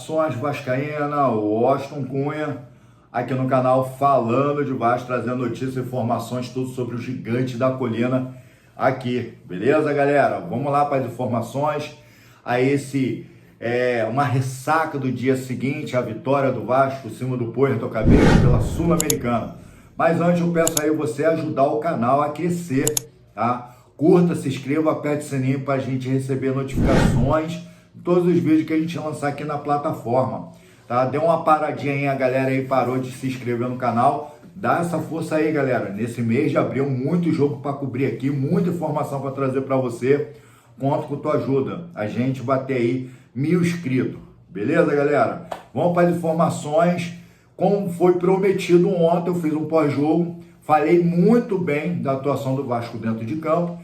Nações Vascaína, Washington Cunha, aqui no canal Falando de Vasco, trazendo notícias e informações, tudo sobre o gigante da colina aqui, beleza, galera? Vamos lá para as informações. Aí uma ressaca do dia seguinte, a vitória do Vasco em cima do Puerto Cabello pela Sul-Americana. Mas antes eu peço aí você ajudar o canal a crescer, tá? Curta, se inscreva, aperte o sininho para a gente receber notificações de todos os vídeos que a gente lançar aqui na plataforma, tá? Deu uma paradinha aí, a galera aí parou de se inscrever no canal. Dá essa força aí, galera. Nesse mês de abril, muito jogo para cobrir aqui, muita informação para trazer para você. Conto com tua ajuda. A gente bater aí 1000 inscritos. Beleza, galera? Vamos para as informações. Como foi prometido ontem, eu fiz um pós-jogo. Falei muito bem da atuação do Vasco dentro de campo.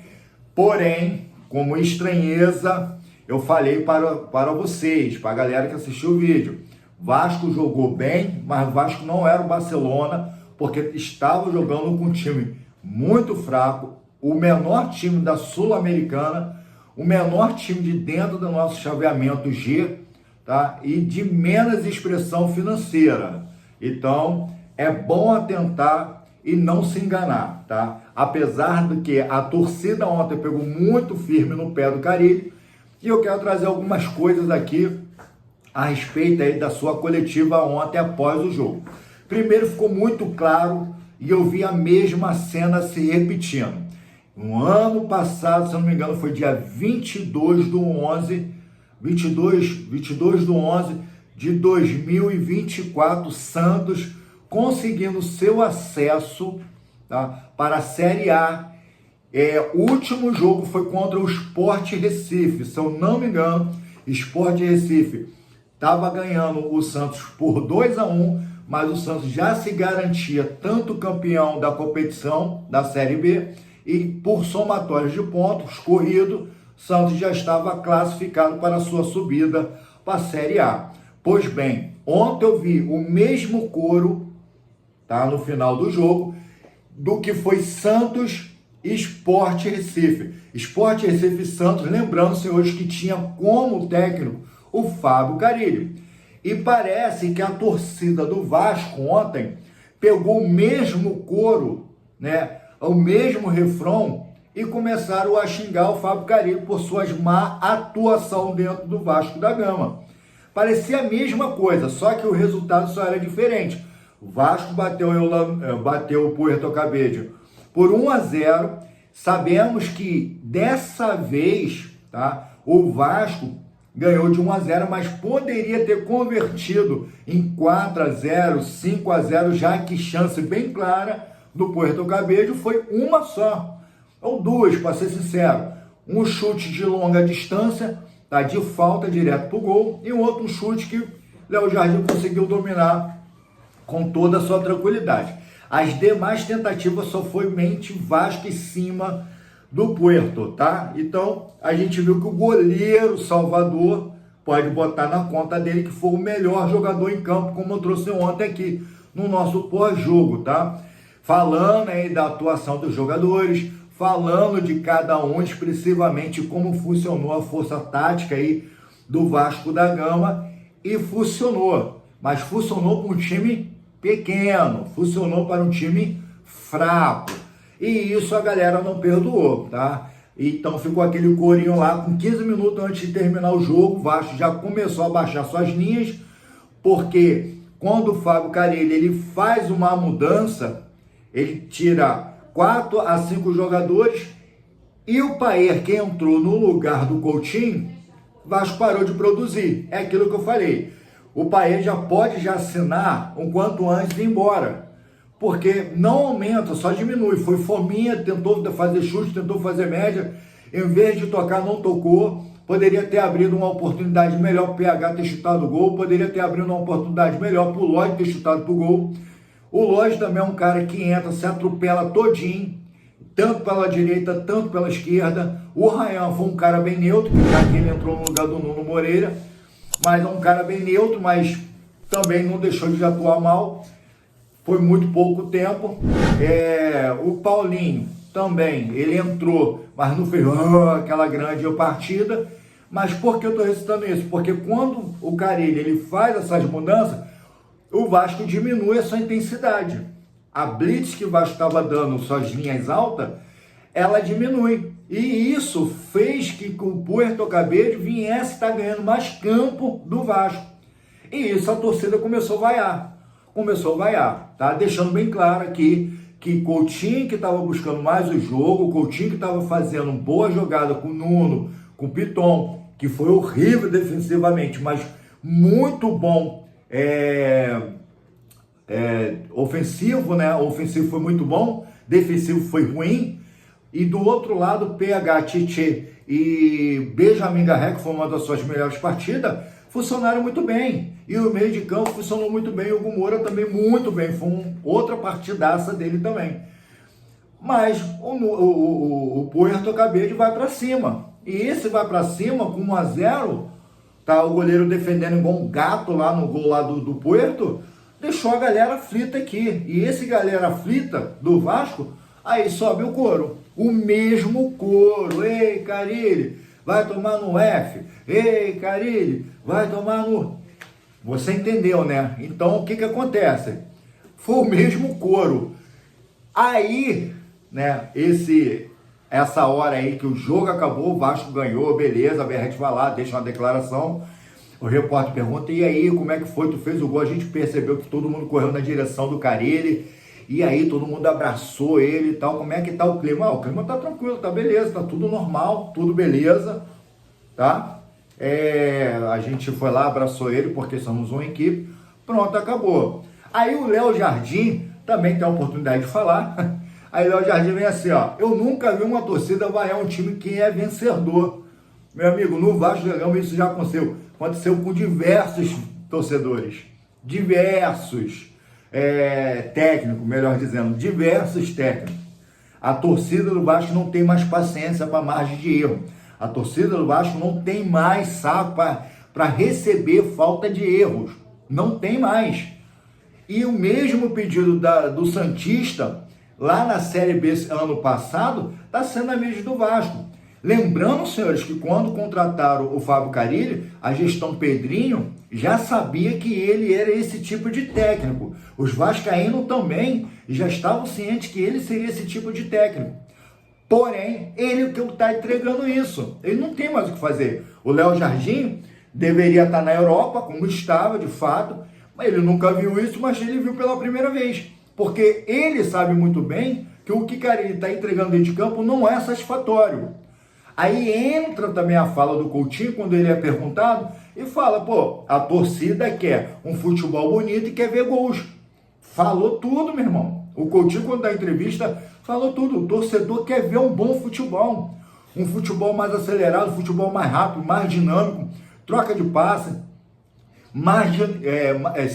Porém, como estranheza, eu falei para vocês, para a galera que assistiu o vídeo. Vasco jogou bem, mas o Vasco não era o Barcelona, porque estava jogando com um time muito fraco, o menor time da Sul-Americana, o menor time de dentro do nosso chaveamento G, tá? E de menos expressão financeira. Então, é bom atentar e não se enganar, tá? Apesar de que a torcida ontem pegou muito firme no pé do Carille, e eu quero trazer algumas coisas aqui a respeito aí da sua coletiva ontem após o jogo. Primeiro, ficou muito claro e eu vi a mesma cena se repetindo. No ano passado, se eu não me engano, foi dia 22 do 11 de 2024, Santos conseguindo seu acesso, tá, para a Série A. O último jogo foi contra o Sport Recife, se eu não me engano. Sport Recife estava ganhando o Santos por 2-1, mas o Santos já se garantia tanto campeão da competição da Série B e por somatórios de pontos corrido, Santos já estava classificado para a sua subida para a Série A. Pois bem, ontem eu vi o mesmo coro, tá, no final do jogo, do que foi Santos e Sport Recife. Sport Recife e Santos, lembrando, senhores, que tinha como técnico o Fábio Carille. E parece que a torcida do Vasco ontem pegou o mesmo coro, né, o mesmo refrão, e começaram a xingar o Fábio Carille por suas má atuação dentro do Vasco da Gama. Parecia a mesma coisa, só que o resultado só era diferente. O Vasco bateu o Puerto Cabello por 1-0. Sabemos que dessa vez, tá, o Vasco ganhou de 1-0, mas poderia ter convertido em 4-0, 5-0, já que chance bem clara do Puerto Cabello foi uma só, ou duas, para ser sincero. Um chute de longa distância, tá, de falta direto pro gol, e um outro chute que Léo Jardim conseguiu dominar com toda a sua tranquilidade. As demais tentativas só foi mente Vasco em cima do Puerto, tá? Então, a gente viu que o goleiro Salvador pode botar na conta dele que foi o melhor jogador em campo, como eu trouxe ontem aqui no nosso pós-jogo, tá? Falando aí da atuação dos jogadores, falando de cada um expressivamente como funcionou a força tática aí do Vasco da Gama, e funcionou, mas funcionou com um time pequeno, funcionou para um time fraco, e isso a galera não perdoou, tá? Então ficou aquele corinho lá, com 15 minutos antes de terminar o jogo, o Vasco já começou a baixar suas linhas, porque quando o Fábio Carille ele faz uma mudança, ele tira 4 a 5 jogadores, e o Paier, que entrou no lugar do Coutinho, o Vasco parou de produzir. É aquilo que eu falei. O Paier já pode assinar um quanto antes de ir embora, porque não aumenta, só diminui. Foi fominha, tentou fazer chute, tentou fazer média, em vez de tocar, não tocou. Poderia ter abrido uma oportunidade melhor para o PH ter chutado o gol, poderia ter abrido uma oportunidade melhor para o Lodge ter chutado para o gol. O Lodge também é um cara que entra, se atropela todinho, tanto pela direita, tanto pela esquerda. O Ryan foi um cara bem neutro, que aqui ele entrou no lugar do Nuno Moreira, mas é um cara bem neutro, mas também não deixou de atuar mal. Foi muito pouco tempo. O Paulinho também, ele entrou, mas não fez aquela grande partida. Mas por que eu estou recitando isso? Porque quando o Carille ele faz essas mudanças, o Vasco diminui a sua intensidade. A blitz que o Vasco estava dando, suas linhas altas, ela diminui. E isso fez que o Puerto Cabello viesse estar ganhando mais campo do Vasco. E isso a torcida começou a vaiar. Tá? Deixando bem claro aqui que Coutinho que estava buscando mais o jogo, Coutinho que estava fazendo boa jogada com o Nuno, com o Piton, que foi horrível defensivamente, mas muito bom ofensivo, né? O ofensivo foi muito bom, defensivo foi ruim. E do outro lado, PH, Tite e Benjamin Garré, que foi uma das suas melhores partidas, funcionaram muito bem. E o meio de campo funcionou muito bem. O Hugo Moura também muito bem. Foi outra partidaça dele também. Mas o Puerto Cabello vai para cima. E esse vai para cima com 1-0. Tá o goleiro defendendo igual um gato lá no gol lá do Puerto. Deixou a galera aflita aqui. E esse galera aflita do Vasco, aí sobe o couro. O mesmo couro. Ei, Carille, vai tomar no F. Ei, Carille, vai tomar no... Você entendeu, né? Então, o que acontece? Foi o mesmo couro. Aí, né, essa hora aí que o jogo acabou, o Vasco ganhou, beleza, a Berrete vai lá, deixa uma declaração. O repórter pergunta, e aí, como é que foi? Tu fez o gol? A gente percebeu que todo mundo correu na direção do Carille. E aí, todo mundo abraçou ele e tal. Como é que tá o clima? O clima tá tranquilo, tá beleza, tá tudo normal, tudo beleza, tá? A gente foi lá, abraçou ele, porque somos uma equipe. Pronto, acabou. Aí o Léo Jardim também tem a oportunidade de falar. Aí o Léo Jardim vem assim, ó. Eu nunca vi uma torcida vaiar um time que é vencedor. Meu amigo, no Vasco da Gama isso já aconteceu. Aconteceu com diversos torcedores. Diversos técnicos, melhor dizendo. Diversos técnicos. A torcida do Vasco não tem mais paciência para margem de erro. A torcida do Vasco não tem mais saco para receber falta de erros. Não tem mais. E o mesmo pedido do Santista, lá na Série B ano passado, está sendo a mesma do Vasco. Lembrando, senhores, que quando contrataram o Fábio Carille, a gestão Pedrinho já sabia que ele era esse tipo de técnico. Os vascaínos também já estavam cientes que ele seria esse tipo de técnico. Porém, ele que está entregando isso. Ele não tem mais o que fazer. O Léo Jardim deveria estar na Europa, como estava de fato, mas ele nunca viu isso, mas ele viu pela primeira vez. Porque ele sabe muito bem que o que Carille está entregando dentro de campo não é satisfatório. Aí entra também a fala do Coutinho, quando ele é perguntado, e fala, pô, a torcida quer um futebol bonito e quer ver gols. Falou tudo, meu irmão. O Coutinho, quando dá entrevista, falou tudo. O torcedor quer ver um bom futebol. Um futebol mais acelerado, um futebol mais rápido, mais dinâmico, troca de passe,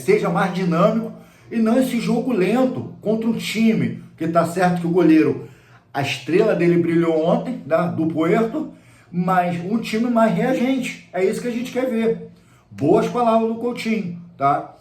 seja mais dinâmico, e não esse jogo lento contra um time, que tá certo que o goleiro, a estrela dele brilhou ontem, do Puerto, mas um time mais reagente. É isso que a gente quer ver. Boas palavras do Coutinho, tá?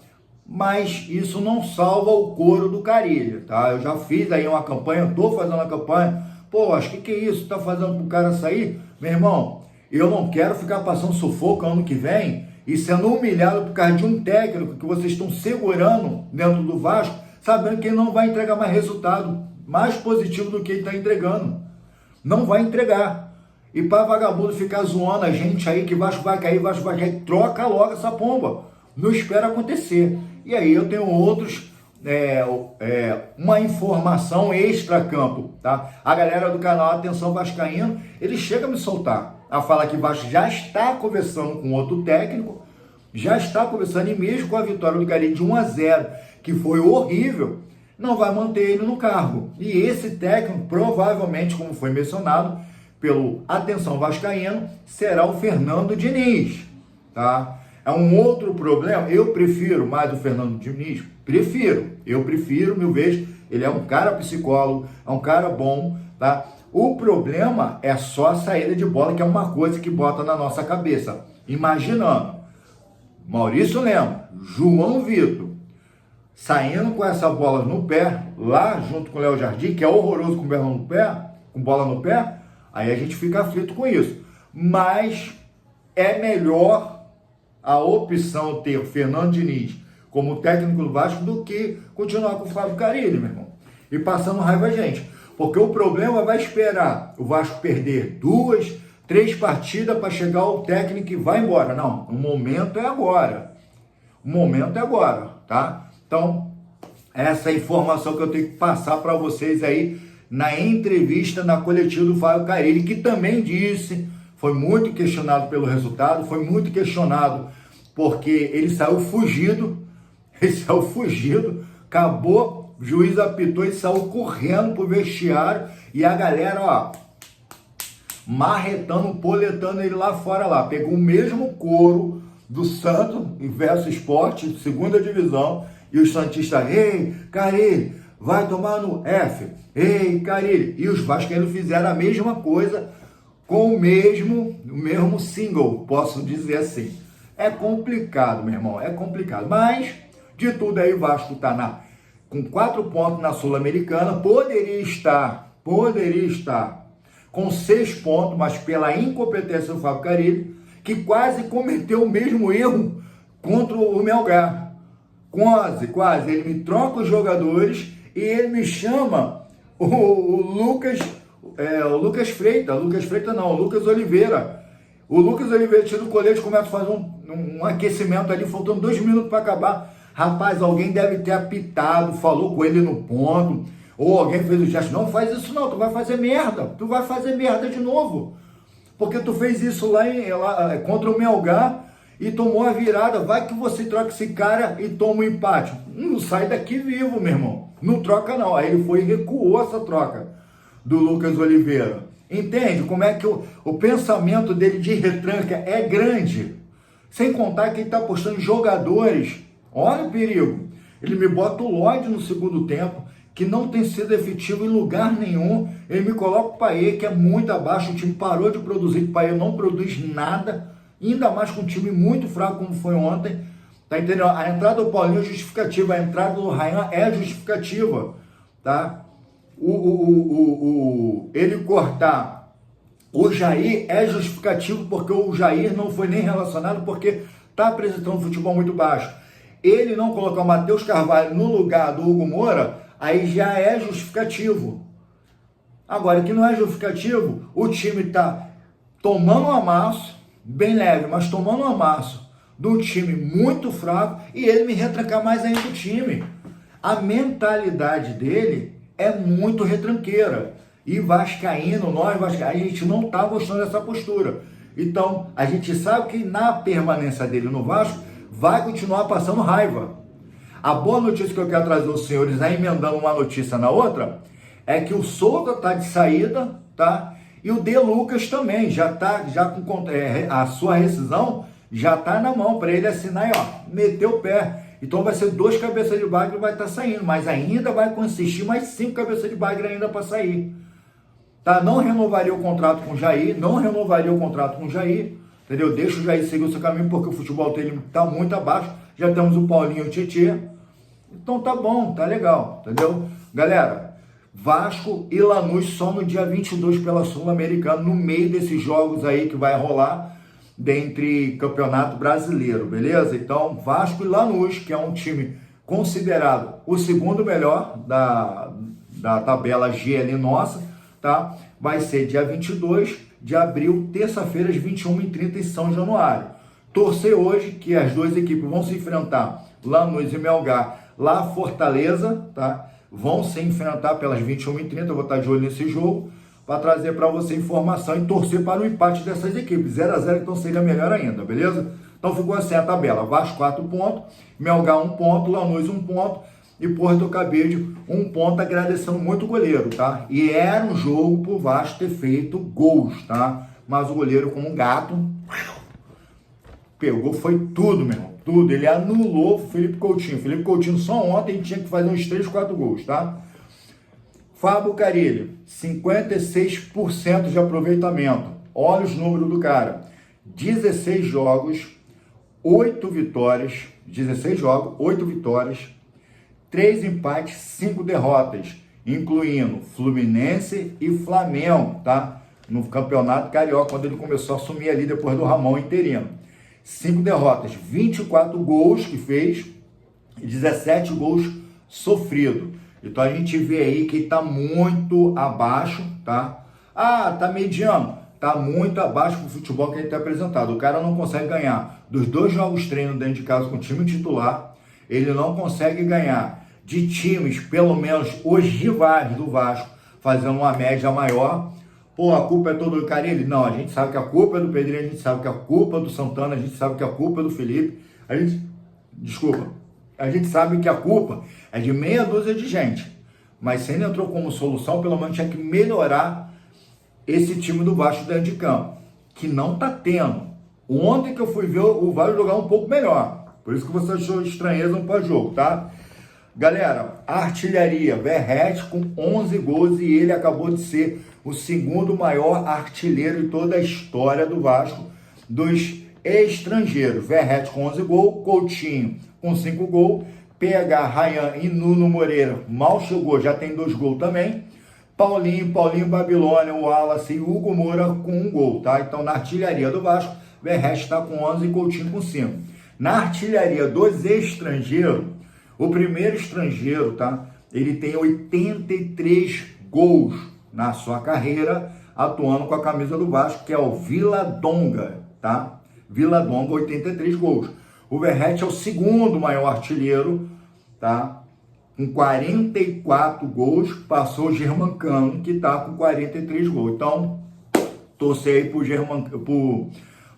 Mas isso não salva o couro do Carille, tá? Eu já fiz aí uma campanha, estou fazendo uma campanha. Pô, acho que é isso? Tá fazendo pro cara sair? Meu irmão, eu não quero ficar passando sufoco ano que vem e sendo humilhado por causa de um técnico que vocês estão segurando dentro do Vasco, sabendo que ele não vai entregar mais resultado mais positivo do que ele está entregando. Não vai entregar. E para vagabundo ficar zoando a gente aí que Vasco vai cair, troca logo essa pomba. Não espera acontecer. E aí eu tenho outros, uma informação extra-campo, tá? A galera do canal Atenção Vascaíno, ele chega a me soltar, a falar que o Vasco já está conversando com outro técnico, já está conversando, e mesmo com a vitória do Carille de 1-0, que foi horrível, não vai manter ele no cargo. E esse técnico, provavelmente, como foi mencionado pelo Atenção Vascaíno, será o Fernando Diniz, tá? É um outro problema. Eu prefiro mais o Fernando Diniz? Eu prefiro, mil vezes. Ele é um cara psicólogo, é um cara bom, tá? O problema é só a saída de bola, que é uma coisa que bota na nossa cabeça. Imaginando, Maurício Lema, João Vitor, saindo com essa bola no pé, lá junto com o Léo Jardim, que é horroroso com bola no pé, aí a gente fica aflito com isso. Mas é melhor a opção ter o Fernando Diniz como técnico do Vasco do que continuar com o Fábio Carille, meu irmão. E passando raiva a gente. Porque o problema vai esperar o Vasco perder 2, 3 partidas para chegar o técnico e vai embora. Não, o momento é agora. O momento é agora, tá? Então, essa é a informação que eu tenho que passar para vocês aí na entrevista na coletiva do Fábio Carille, que também disse, foi muito questionado pelo resultado, foi muito questionado porque ele saiu fugido, acabou, o juiz apitou e saiu correndo pro vestiário e a galera, ó, marretando, poletando ele lá fora lá, pegou o mesmo couro do Santos versus Sport, segunda divisão, e os santistas, ei, Carille, vai tomar no F, ei, Carille, e os vascaínos fizeram a mesma coisa com o mesmo single, posso dizer assim. É complicado, meu irmão, é complicado, mas de tudo aí o Vasco tá com 4 pontos na Sul-Americana, poderia estar com 6 pontos, mas pela incompetência do Fábio Carille, que quase cometeu o mesmo erro contra o Melgar. Quase. Ele me troca os jogadores e ele me chama o Lucas Oliveira. O Lucas Oliveira tira o colete, começa a fazer um aquecimento ali, faltando 2 minutos para acabar. Rapaz, alguém deve ter apitado, falou com ele no ponto, ou alguém fez o gesto, não faz isso não, tu vai fazer merda de novo. Porque tu fez isso lá contra o Melgar e tomou a virada. Vai que você troca esse cara e toma um empate. Não sai daqui vivo, meu irmão. Não troca não. Aí ele foi e recuou essa troca do Lucas Oliveira. Entende como é que o pensamento dele de retranca é grande? Sem contar que ele está apostando em jogadores. Olha o perigo. Ele me bota o Lloyd no segundo tempo, que não tem sido efetivo em lugar nenhum. Ele me coloca o Payet, que é muito abaixo. O time parou de produzir, o Payet não produz nada, ainda mais com um time muito fraco como foi ontem. Tá entendendo? A entrada do Paulinho é justificativa, a entrada do Ryan é justificativa, tá? Ele cortar o Jair é justificativo, porque o Jair não foi nem relacionado, porque tá apresentando um futebol muito baixo. Ele não colocar o Matheus Carvalho no lugar do Hugo Moura, aí já é justificativo. Agora, que não é justificativo, o time tá tomando um amasso, bem leve, mas tomando um amasso de um time muito fraco, e ele me retrancar mais ainda o time. A mentalidade dele é muito retranqueira. E vascaíno, nós vascaínos, a gente não tá gostando dessa postura. Então, a gente sabe que na permanência dele no Vasco, vai continuar passando raiva. A boa notícia que eu quero trazer aos senhores, aí emendando uma notícia na outra, é que o Souza tá de saída, tá? E o De Lucas também, já com a sua rescisão, já tá na mão para ele assinar e ó, meter o pé. Então vai ser 2 cabeças de bagre e vai estar saindo, mas ainda vai consistir mais 5 cabeças de bagre ainda para sair. Tá? Não renovaria o contrato com o Jair, entendeu? Deixa o Jair seguir o seu caminho, porque o futebol dele tá muito abaixo. Já temos o Paulinho e o Tietê. Então tá bom, tá legal, entendeu? Galera, Vasco e Lanús só no dia 22 pela Sul-Americana, no meio desses jogos aí que vai rolar dentre Campeonato Brasileiro, beleza? Então, Vasco e Lanús, que é um time considerado o segundo melhor da tabela G ali nossa, tá? Vai ser dia 22 de abril, terça-feira, às 21h30 em São Januário. Torcer hoje que as 2 equipes vão se enfrentar, Lanús e Melgar, lá Fortaleza, tá? Vão se enfrentar pelas 21h30, eu vou estar de olho nesse jogo, para trazer para você informação e torcer para o empate dessas equipes. 0-0, então seria melhor ainda, beleza? Então ficou assim a tabela. Vasco 4 pontos, Melgar 1 ponto, Lanús 1 ponto e Porto Cabedelo 1 ponto, agradecendo muito o goleiro, tá? E era um jogo pro Vasco ter feito gols, tá? Mas o goleiro, como um gato, pegou, foi tudo, meu irmão, tudo. Ele anulou o Felipe Coutinho. Felipe Coutinho só ontem tinha que fazer uns 3, 4 gols, tá? Fábio Carille, 56% de aproveitamento. Olha os números do cara. 16 jogos, 8 vitórias. 16 jogos, 8 vitórias. 3 empates, 5 derrotas. Incluindo Fluminense e Flamengo, tá? no Campeonato Carioca, quando ele começou a assumir ali depois do Ramon interino. 5 derrotas, 24 gols que fez e 17 gols sofridos. Então a gente vê aí que está muito abaixo, tá? Ah, tá mediano. Tá muito abaixo do futebol que ele tem apresentado. O cara não consegue ganhar dos 2 jogos treino dentro de casa com o time titular. Ele não consegue ganhar de times, pelo menos os rivais do Vasco, fazendo uma média maior. Pô, a culpa é toda do Carille? Não, a gente sabe que a culpa é do Pedrinho, a gente sabe que a culpa é do Santana, a gente sabe que a culpa é do Felipe. A gente sabe que a culpa é de meia dúzia de gente. Mas se ele entrou como solução, pelo menos tinha que melhorar esse time do Vasco dentro de campo, que não tá tendo. Ontem que eu fui ver o Vasco jogar um pouco melhor. Por isso que você achou estranheza no pós-jogo, tá? Galera, artilharia, Verratti com 11 gols e ele acabou de ser o segundo maior artilheiro de toda a história do Vasco, dos estrangeiros. Verratti com 11 gols, Coutinho com 5 gols, PH, Ryan e Nuno Moreira mal chegou, já tem 2 gols também. Paulinho Babilônia, o Wallace e Hugo Moura com 1 gol, tá? Então, na artilharia do Vasco, Verratti está com 11 e Coutinho com 5. Na artilharia dos estrangeiros, o primeiro estrangeiro, tá? Ele tem 83 gols na sua carreira, atuando com a camisa do Vasco, que é o Viladonga, tá? Viladonga, 83 gols. O Verratti é o segundo maior artilheiro, tá? Com 44 gols, passou o Germancano, que está com 43 gols. Então, torcer aí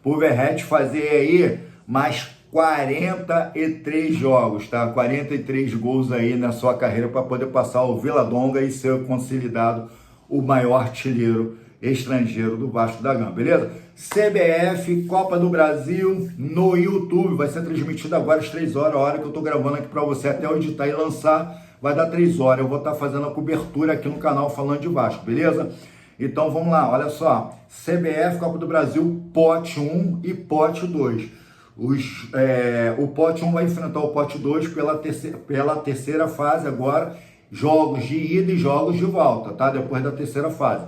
pro Verratti fazer aí mais 43 jogos, tá? 43 gols aí na sua carreira para poder passar o Viladonga e ser consolidado o maior artilheiro estrangeiro do Vasco da Gama, beleza? CBF, Copa do Brasil, no YouTube, vai ser transmitido agora às 3 horas, a hora que eu tô gravando aqui para você, até eu editar e lançar, vai dar 3 horas, eu vou estar fazendo a cobertura aqui no canal falando de Vasco, beleza? Então vamos lá, olha só, CBF, Copa do Brasil, pote 1 e pote 2. O pote 1 vai enfrentar o pote 2 pela terceira fase agora, jogos de ida e jogos de volta, tá? Depois da terceira fase.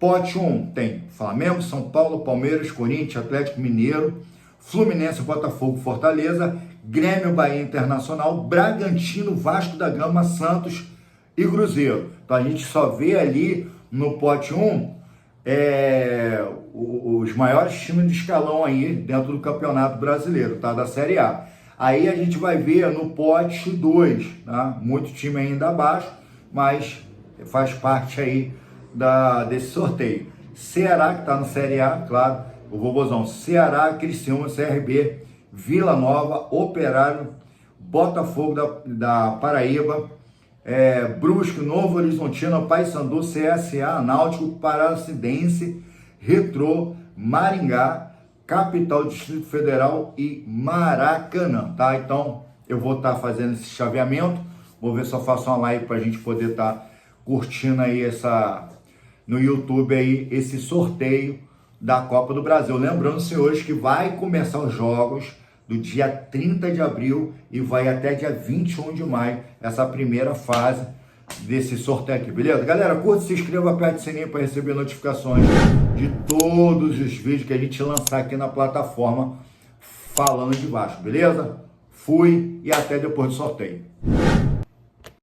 Pote 1 tem Flamengo, São Paulo, Palmeiras, Corinthians, Atlético Mineiro, Fluminense, Botafogo, Fortaleza, Grêmio, Bahia Internacional, Bragantino, Vasco da Gama, Santos e Cruzeiro. Então a gente só vê ali no pote 1 os maiores times de escalão aí dentro do Campeonato Brasileiro, tá? Da Série A. Aí a gente vai ver no pote 2, tá? Muito time ainda abaixo, mas faz parte aí desse sorteio. Ceará, que está no Série A, claro, o vovozão. Ceará, Criciúma, CRB, Vila Nova, Operário, Botafogo da Paraíba, Brusque, Novo Horizontino, Paysandu, CSA, Náutico, Paranaense, Retrô, Maringá, Capital do Distrito Federal e Maracanã, tá? Então, eu vou estar fazendo esse chaveamento, vou ver se eu faço uma live para a gente poder estar curtindo aí no YouTube aí, esse sorteio da Copa do Brasil. Lembrando, senhores, que vai começar os jogos do dia 30 de abril e vai até dia 21 de maio, essa primeira fase desse sorteio aqui, beleza? Galera, curta, se inscreva, aperte o sininho para receber notificações de todos os vídeos que a gente lançar aqui na plataforma falando de Vasco, beleza? Fui e até depois do sorteio.